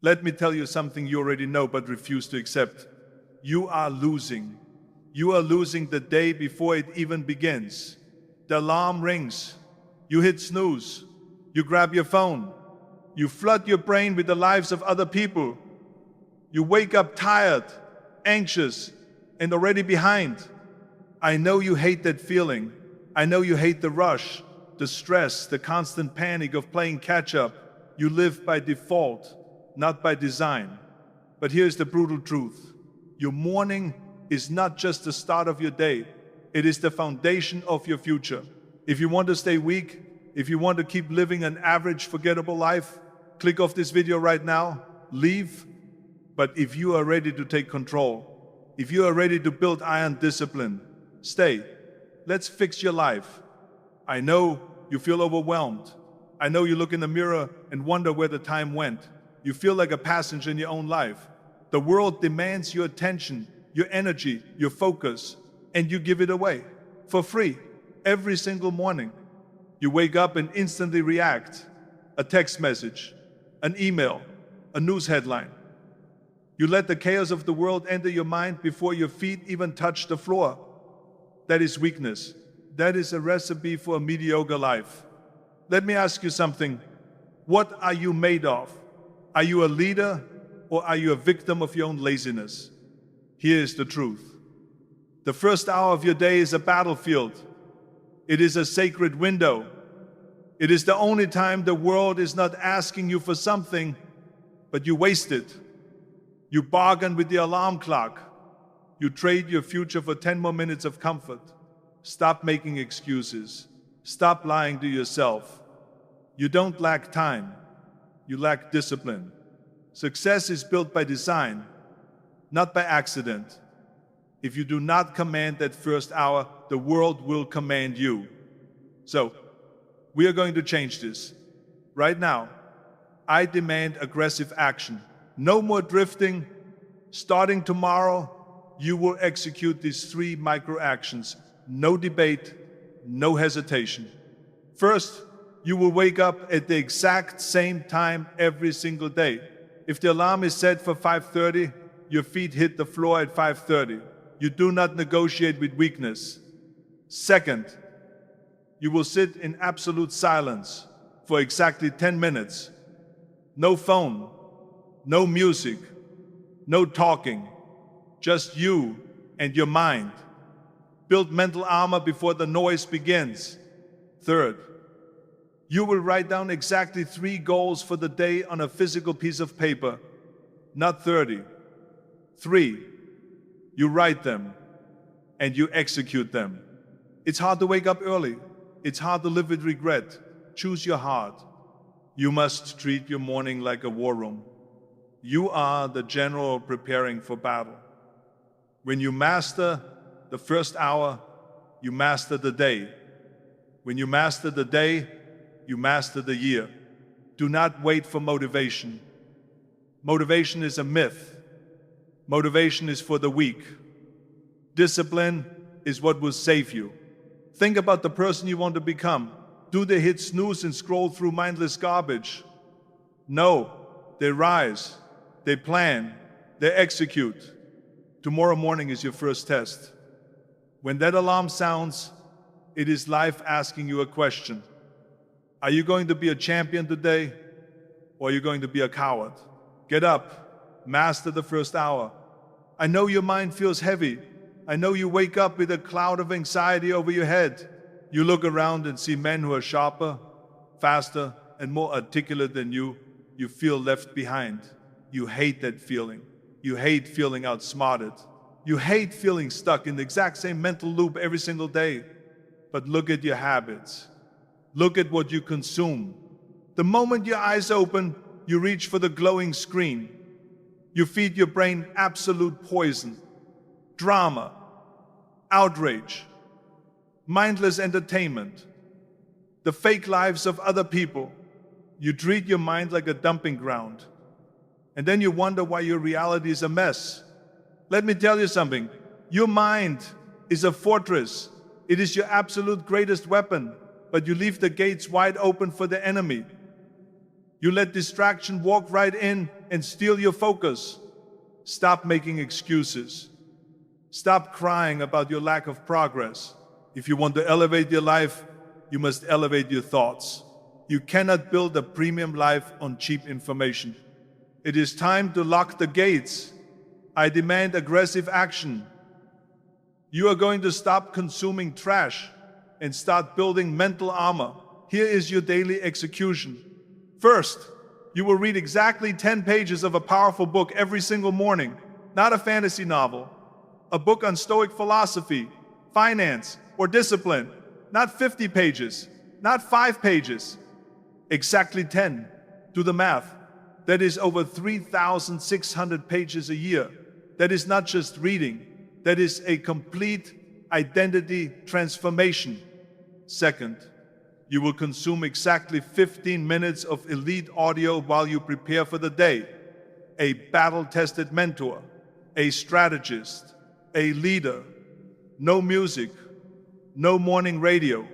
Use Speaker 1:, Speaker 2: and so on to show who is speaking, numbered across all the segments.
Speaker 1: Let me tell you something you already know but refuse to accept. You are losing. You are losing the day before it even begins. The alarm rings. You hit snooze. You grab your phone. You flood your brain with the lives of other people. You wake up tired, anxious, and already behind. I know you hate that feeling. I know you hate the rush, the stress, the constant panic of playing catch-up. You live by default, not by design. But here's the brutal truth. Your morning is not just the start of your day. It is the foundation of your future. If you want to stay weak, if you want to keep living an average, forgettable life, click off this video right now, leave. But if you are ready to take control, if you are ready to build iron discipline, stay. Let's fix your life. I know you feel overwhelmed. I know you look in the mirror and wonder where the time went. You feel like a passenger in your own life. The world demands your attention, your energy, your focus, and you give it away for free every single morning. You wake up and instantly react. A text message, an email, a news headline. You let the chaos of the world enter your mind before your feet even touch the floor. That is weakness. That is a recipe for a mediocre life. Let me ask you something. What are you made of? Are you a leader or are you a victim of your own laziness? Here is the truth. The first hour of your day is a battlefield. It is a sacred window. It is the only time the world is not asking you for something, but you waste it. You bargain with the alarm clock. You trade your future for 10 more minutes of comfort. Stop making excuses. Stop lying to yourself. You don't lack time. You lack discipline. Success is built by design, not by accident. If you do not command that first hour, the world will command you. So, we are going to change this. Right now, I demand aggressive action. No more drifting. Starting tomorrow, you will execute these 3 micro actions. No debate, no hesitation. First, you will wake up at the exact same time every single day. If the alarm is set for 5:30, your feet hit the floor at 5:30. You do not negotiate with weakness. Second, you will sit in absolute silence for exactly 10 minutes. No phone, no music, no talking, just you and your mind. Build mental armor before the noise begins. Third, you will write down exactly 3 goals for the day on a physical piece of paper, not 30. 3, you write them and you execute them. It's hard to wake up early. It's hard to live with regret. Choose your heart. You must treat your morning like a war room. You are the general preparing for battle. When you master the first hour, you master the day. When you master the day, you master the year. Do not wait for motivation. Motivation is a myth. Motivation is for the weak. Discipline is what will save you. Think about the person you want to become. Do they hit snooze and scroll through mindless garbage? No, they rise, they plan, they execute. Tomorrow morning is your first test. When that alarm sounds, it is life asking you a question. Are you going to be a champion today, or are you going to be a coward? Get up, master the first hour. I know your mind feels heavy. I know you wake up with a cloud of anxiety over your head. You look around and see men who are sharper, faster, and more articulate than you. You feel left behind. You hate that feeling. You hate feeling outsmarted. You hate feeling stuck in the exact same mental loop every single day. But look at your habits. Look at what you consume. The moment your eyes open, you reach for the glowing screen. You feed your brain absolute poison, drama, outrage, mindless entertainment, the fake lives of other people. You treat your mind like a dumping ground. And then you wonder why your reality is a mess. Let me tell you something. Your mind is a fortress. It is your absolute greatest weapon, but you leave the gates wide open for the enemy. You let distraction walk right in and steal your focus. Stop making excuses. Stop crying about your lack of progress. If you want to elevate your life, you must elevate your thoughts. You cannot build a premium life on cheap information. It is time to lock the gates. I demand aggressive action. You are going to stop consuming trash and start building mental armor. Here is your daily execution. First, you will read exactly 10 pages of a powerful book every single morning, not a fantasy novel. A book on Stoic philosophy, finance, or discipline, not 50 pages, not 5 pages. Exactly 10. Do the math. That is over 3,600 pages a year. That is not just reading. That is a complete identity transformation. Second, you will consume exactly 15 minutes of elite audio while you prepare for the day. A battle-tested mentor, a strategist, a leader. No music, no morning radio.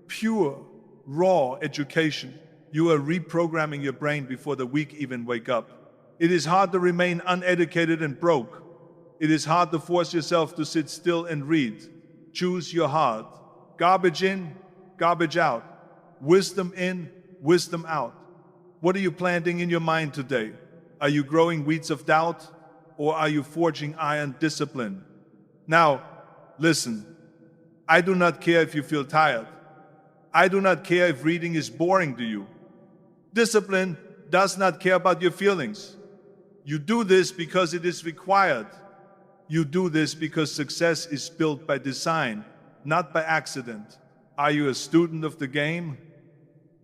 Speaker 1: Pure, raw education. You are reprogramming your brain before the week even wake up. It is hard to remain uneducated and broke. It is hard to force yourself to sit still and read. Choose your heart. Garbage in, garbage out. Wisdom in, wisdom out. What are you planting in your mind today? Are you growing weeds of doubt, or are you forging iron discipline? Now, listen. I do not care if you feel tired. I do not care if reading is boring to you. Discipline does not care about your feelings. You do this because it is required. You do this because success is built by design, not by accident. Are you a student of the game,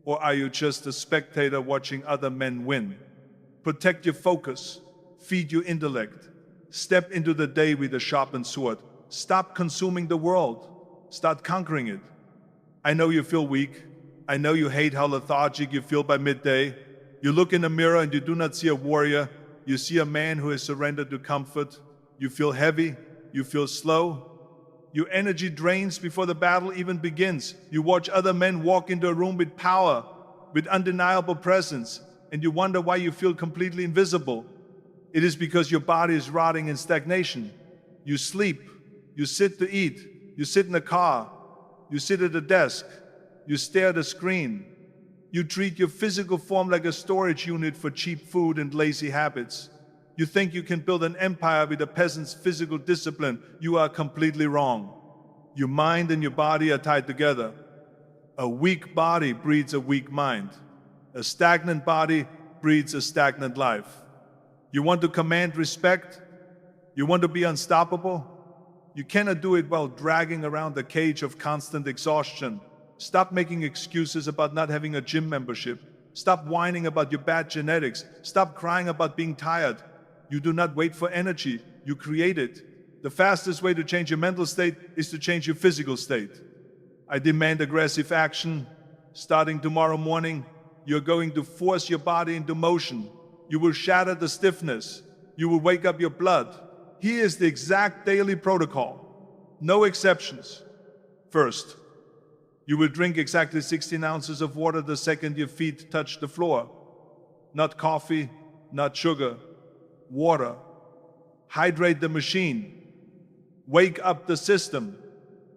Speaker 1: or are you just a spectator watching other men win? Protect your focus. Feed your intellect. Step into the day with a sharpened sword. Stop consuming the world. Start conquering it. I know you feel weak. I know you hate how lethargic you feel by midday. You look in the mirror and you do not see a warrior. You see a man who has surrendered to comfort. You feel heavy. You feel slow. Your energy drains before the battle even begins. You watch other men walk into a room with power, with undeniable presence, and you wonder why you feel completely invisible. It is because your body is rotting in stagnation. You sleep. You sit to eat. You sit in a car. You sit at a desk. You stare at a screen. You treat your physical form like a storage unit for cheap food and lazy habits. You think you can build an empire with a peasant's physical discipline. You are completely wrong. Your mind and your body are tied together. A weak body breeds a weak mind. A stagnant body breeds a stagnant life. You want to command respect? You want to be unstoppable? You cannot do it while dragging around the cage of constant exhaustion. Stop making excuses about not having a gym membership. Stop whining about your bad genetics. Stop crying about being tired. You do not wait for energy. You create it. The fastest way to change your mental state is to change your physical state. I demand aggressive action. Starting tomorrow morning, you're going to force your body into motion. You will shatter the stiffness. You will wake up your blood. Here is the exact daily protocol. No exceptions. First, you will drink exactly 16 ounces of water the second your feet touch the floor. Not coffee, not sugar. Water. Hydrate the machine. Wake up the system.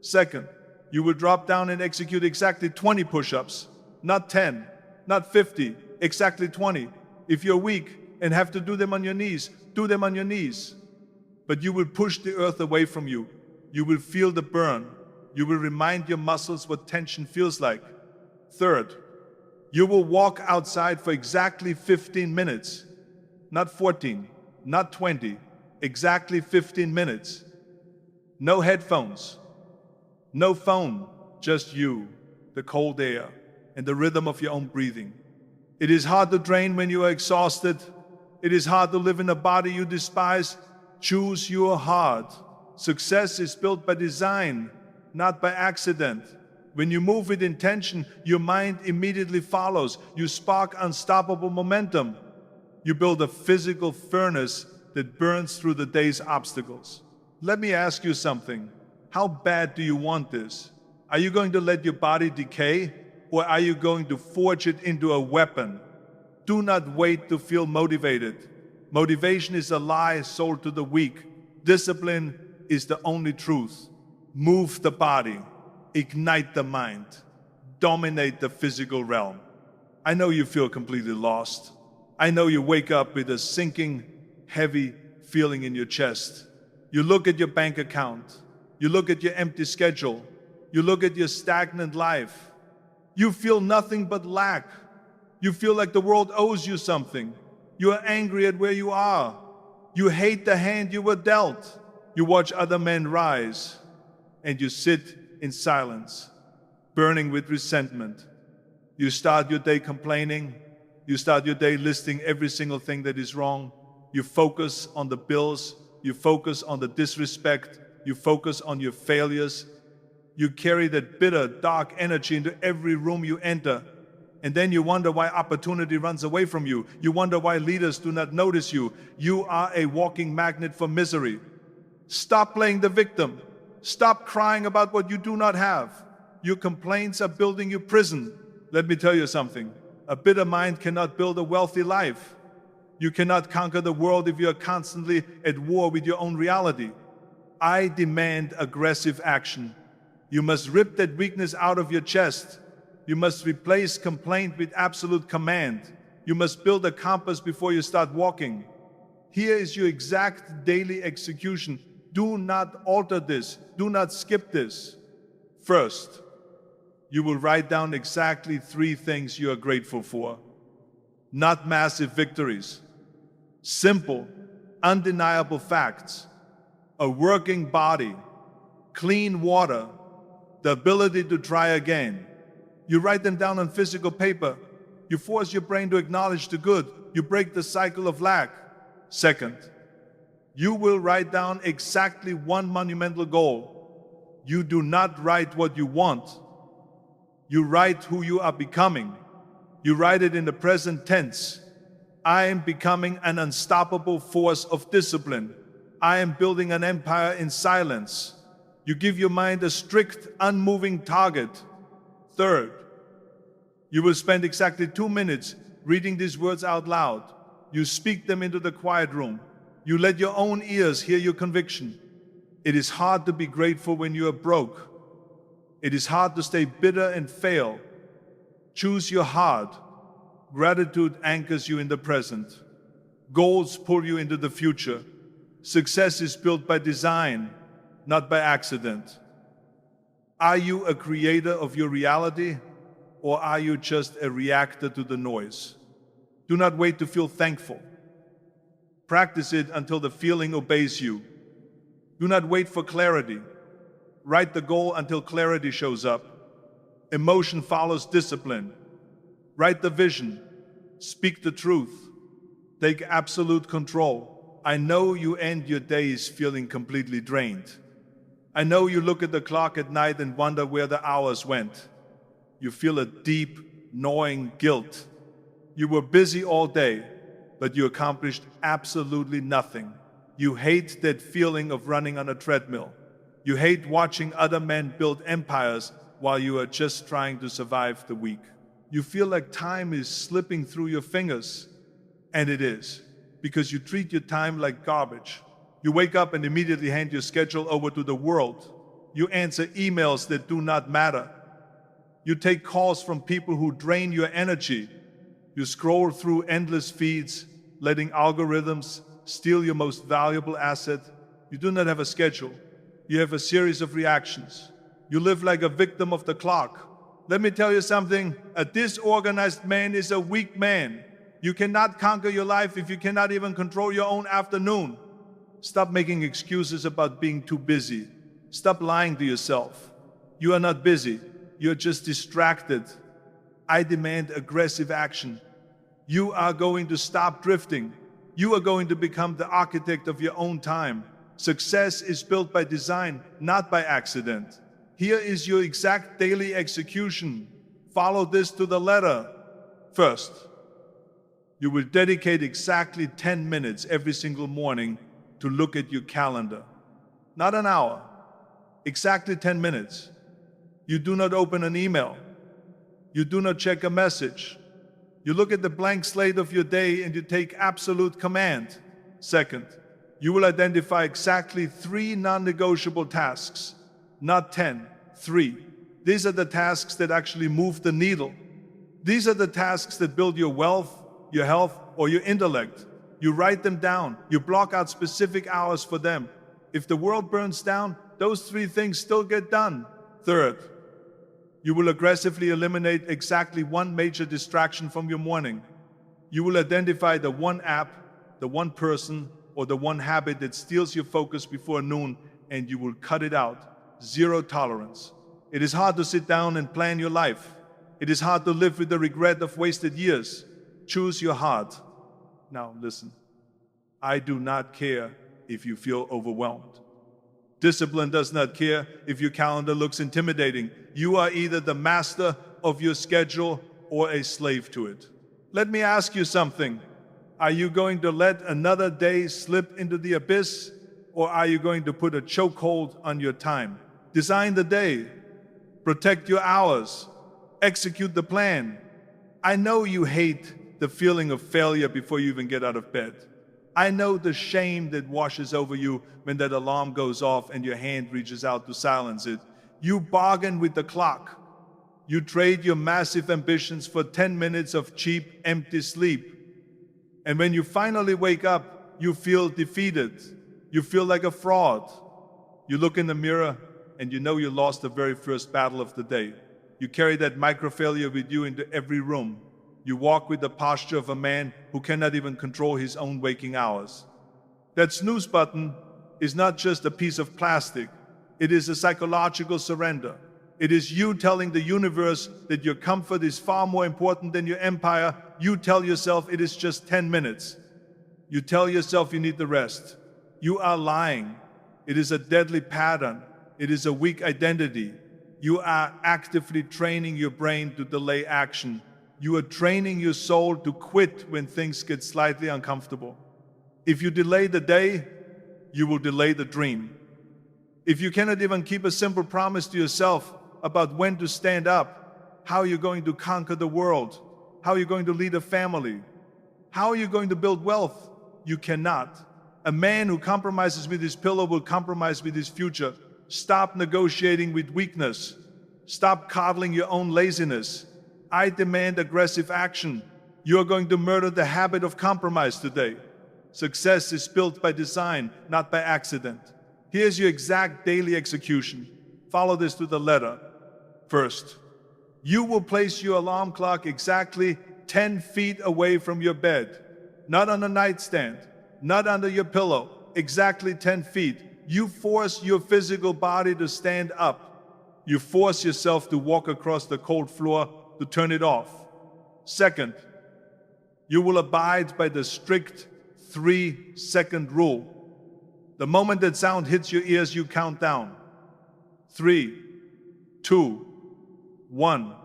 Speaker 1: Second, you will drop down and execute exactly 20 push-ups. Not 10, not 50, exactly 20. If you're weak and have to do them on your knees, do them on your knees. But you will push the earth away from you. You will feel the burn. You will remind your muscles what tension feels like. Third, you will walk outside for exactly 15 minutes. Not 14, not 20, exactly 15 minutes. No headphones, no phone, just you, the cold air, and the rhythm of your own breathing. It is hard to train when you are exhausted. It is hard to live in a body you despise. Choose your heart. Success is built by design, not by accident. When you move with intention, your mind immediately follows. You spark unstoppable momentum. You build a physical furnace that burns through the day's obstacles. Let me ask you something. How bad do you want this? Are you going to let your body decay, or are you going to forge it into a weapon? Do not wait to feel motivated. Motivation is a lie sold to the weak. Discipline is the only truth. Move the body, ignite the mind, dominate the physical realm. I know you feel completely lost. I know you wake up with a sinking, heavy feeling in your chest. You look at your bank account. You look at your empty schedule. You look at your stagnant life. You feel nothing but lack. You feel like the world owes you something. You are angry at where you are. You hate the hand you were dealt. You watch other men rise, and you sit in silence, burning with resentment. You start your day complaining. You start your day listing every single thing that is wrong. You focus on the bills. You focus on the disrespect. You focus on your failures. You carry that bitter, dark energy into every room you enter. And then you wonder why opportunity runs away from you. You wonder why leaders do not notice you. You are a walking magnet for misery. Stop playing the victim. Stop crying about what you do not have. Your complaints are building you prison. Let me tell you something. A bitter mind cannot build a wealthy life. You cannot conquer the world if you are constantly at war with your own reality. I demand aggressive action. You must rip that weakness out of your chest. You must replace complaint with absolute command. You must build a compass before you start walking. Here is your exact daily execution. Do not alter this. Do not skip this. First, you will write down exactly 3 things you are grateful for. Not massive victories. Simple, undeniable facts. A working body, clean water, the ability to try again. You write them down on physical paper. You force your brain to acknowledge the good. You break the cycle of lack. Second, you will write down exactly 1 monumental goal. You do not write what you want. You write who you are becoming. You write it in the present tense. I am becoming an unstoppable force of discipline. I am building an empire in silence. You give your mind a strict, unmoving target. Third, you will spend exactly 2 minutes reading these words out loud. You speak them into the quiet room. You let your own ears hear your conviction. It is hard to be grateful when you are broke. It is hard to stay bitter and fail. Choose your heart. Gratitude anchors you in the present. Goals pull you into the future. Success is built by design, not by accident. Are you a creator of your reality, or are you just a reactor to the noise? Do not wait to feel thankful. Practice it until the feeling obeys you. Do not wait for clarity. Write the goal until clarity shows up. Emotion follows discipline. Write the vision. Speak the truth. Take absolute control. I know you end your days feeling completely drained. I know you look at the clock at night and wonder where the hours went. You feel a deep, gnawing guilt. You were busy all day, but you accomplished absolutely nothing. You hate that feeling of running on a treadmill. You hate watching other men build empires while you are just trying to survive the week. You feel like time is slipping through your fingers. And it is, because you treat your time like garbage. You wake up and immediately hand your schedule over to the world. You answer emails that do not matter. You take calls from people who drain your energy. You scroll through endless feeds, letting algorithms steal your most valuable asset. You do not have a schedule. You have a series of reactions. You live like a victim of the clock. Let me tell you something. A disorganized man is a weak man. You cannot conquer your life if you cannot even control your own afternoon. Stop making excuses about being too busy. Stop lying to yourself. You are not busy. You're just distracted. I demand aggressive action. You are going to stop drifting. You are going to become the architect of your own time. Success is built by design, not by accident. Here is your exact daily execution. Follow this to the letter. First, you will dedicate exactly 10 minutes every single morning to look at your calendar. Not an hour, exactly 10 minutes. You do not open an email. You do not check a message. You look at the blank slate of your day and you take absolute command. Second, you will identify exactly 3 non-negotiable tasks, not 10, 3. These are the tasks that actually move the needle. These are the tasks that build your wealth, your health, or your intellect. You write them down. You block out specific hours for them. If the world burns down, those 3 things still get done. Third, you will aggressively eliminate exactly 1 major distraction from your morning. You will identify the 1 app, the 1 person, or the 1 habit that steals your focus before noon, and you will cut it out. 0 tolerance. It is hard to sit down and plan your life. It is hard to live with the regret of wasted years. Choose your heart. Now listen, I do not care if you feel overwhelmed. Discipline does not care if your calendar looks intimidating. You are either the master of your schedule or a slave to it. Let me ask you something. Are you going to let another day slip into the abyss, or are you going to put a chokehold on your time? Design the day. Protect your hours. Execute the plan. I know you hate the feeling of failure before you even get out of bed. I know the shame that washes over you when that alarm goes off and your hand reaches out to silence it. You bargain with the clock. You trade your massive ambitions for 10 minutes of cheap, empty sleep. And when you finally wake up, you feel defeated. You feel like a fraud. You look in the mirror and you know you lost the very first battle of the day. You carry that micro-failure with you into every room. You walk with the posture of a man who cannot even control his own waking hours. That snooze button is not just a piece of plastic. It is a psychological surrender. It is you telling the universe that your comfort is far more important than your empire. You tell yourself it is just 10 minutes. You tell yourself you need the rest. You are lying. It is a deadly pattern. It is a weak identity. You are actively training your brain to delay action. You are training your soul to quit when things get slightly uncomfortable. If you delay the day, you will delay the dream. If you cannot even keep a simple promise to yourself about when to stand up, how are you going to conquer the world? How are you going to lead a family? How are you going to build wealth? You cannot. A man who compromises with his pillow will compromise with his future. Stop negotiating with weakness. Stop coddling your own laziness. I demand aggressive action. You are going to murder the habit of compromise today. Success is built by design, not by accident. Here's your exact daily execution. Follow this to the letter. First, you will place your alarm clock exactly 10 feet away from your bed. Not on a nightstand, not under your pillow, exactly 10 feet. You force your physical body to stand up. You force yourself to walk across the cold floor to turn it off. Second, you will abide by the strict 3-second rule. The moment that sound hits your ears, you count down. 3, 2, 1.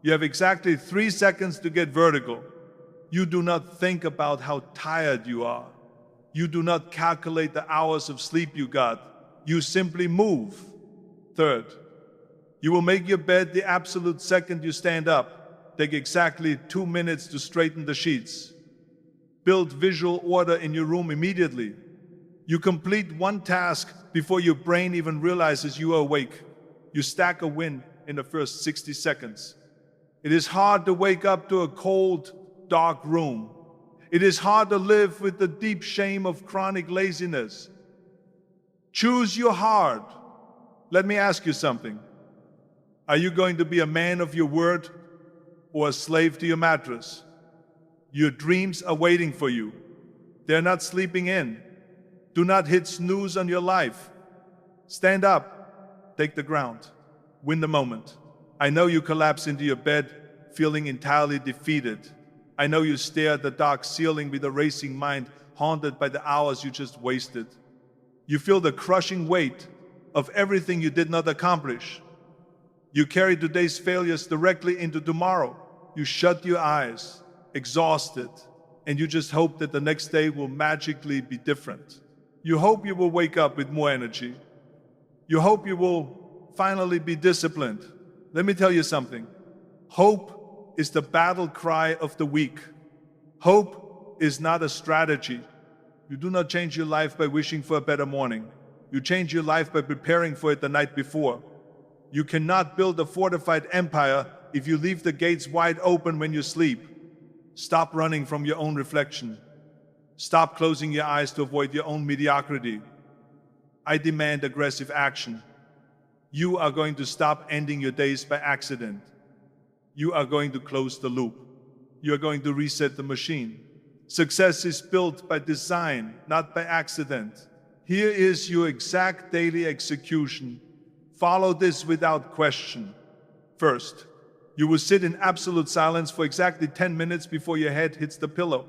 Speaker 1: You have exactly 3 seconds to get vertical. You do not think about how tired you are. You do not calculate the hours of sleep you got. You simply move. Third, you will make your bed the absolute second you stand up. Take exactly 2 minutes to straighten the sheets. Build visual order in your room immediately. You complete 1 task before your brain even realizes you are awake. You stack a win in the first 60 seconds. It is hard to wake up to a cold, dark room. It is hard to live with the deep shame of chronic laziness. Choose your heart. Let me ask you something. Are you going to be a man of your word or a slave to your mattress? Your dreams are waiting for you. They're not sleeping in. Do not hit snooze on your life. Stand up. Take the ground. Win the moment. I know you collapse into your bed feeling entirely defeated. I know you stare at the dark ceiling with a racing mind, haunted by the hours you just wasted. You feel the crushing weight of everything you did not accomplish. You carry today's failures directly into tomorrow. You shut your eyes, exhausted, and you just hope that the next day will magically be different. You hope you will wake up with more energy. You hope you will finally be disciplined. Let me tell you something. Hope is the battle cry of the weak. Hope is not a strategy. You do not change your life by wishing for a better morning. You change your life by preparing for it the night before. You cannot build a fortified empire if you leave the gates wide open when you sleep. Stop running from your own reflection. Stop closing your eyes to avoid your own mediocrity. I demand aggressive action. You are going to stop ending your days by accident. You are going to close the loop. You are going to reset the machine. Success is built by design, not by accident. Here is your exact daily execution. Follow this without question. First, you will sit in absolute silence for exactly 10 minutes before your head hits the pillow.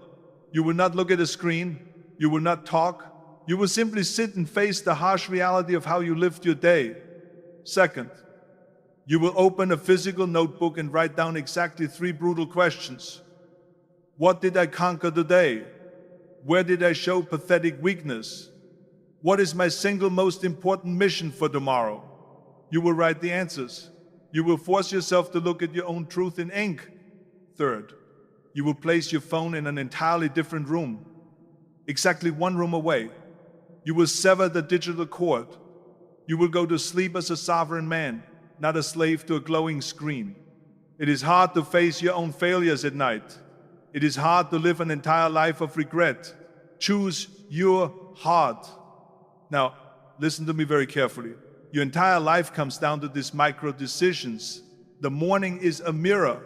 Speaker 1: You will not look at a screen. You will not talk. You will simply sit and face the harsh reality of how you lived your day. Second, you will open a physical notebook and write down exactly 3 brutal questions. What did I conquer today? Where did I show pathetic weakness? What is my single most important mission for tomorrow? You will write the answers. You will force yourself to look at your own truth in ink. Third, you will place your phone in an entirely different room, exactly 1 room away. You will sever the digital cord. You will go to sleep as a sovereign man, not a slave to a glowing screen. It is hard to face your own failures at night. It is hard to live an entire life of regret. Choose your heart. Now, listen to me very carefully. Your entire life comes down to these micro decisions. The morning is a mirror.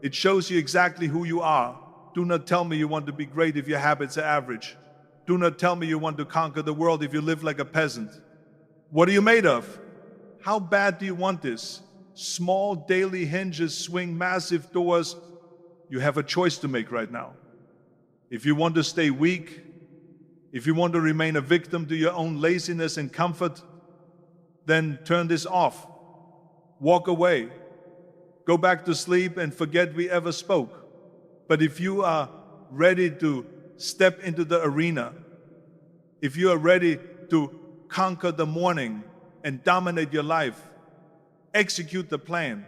Speaker 1: It shows you exactly who you are. Do not tell me you want to be great if your habits are average. Do not tell me you want to conquer the world if you live like a peasant. What are you made of? How bad do you want this? Small daily hinges swing massive doors. You have a choice to make right now. If you want to stay weak, if you want to remain a victim to your own laziness and comfort, then turn this off. Walk away. Go back to sleep and forget we ever spoke. But if you are ready to step into the arena, if you are ready to conquer the morning and dominate your life, execute the plan.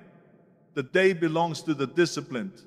Speaker 1: The day belongs to the disciplined.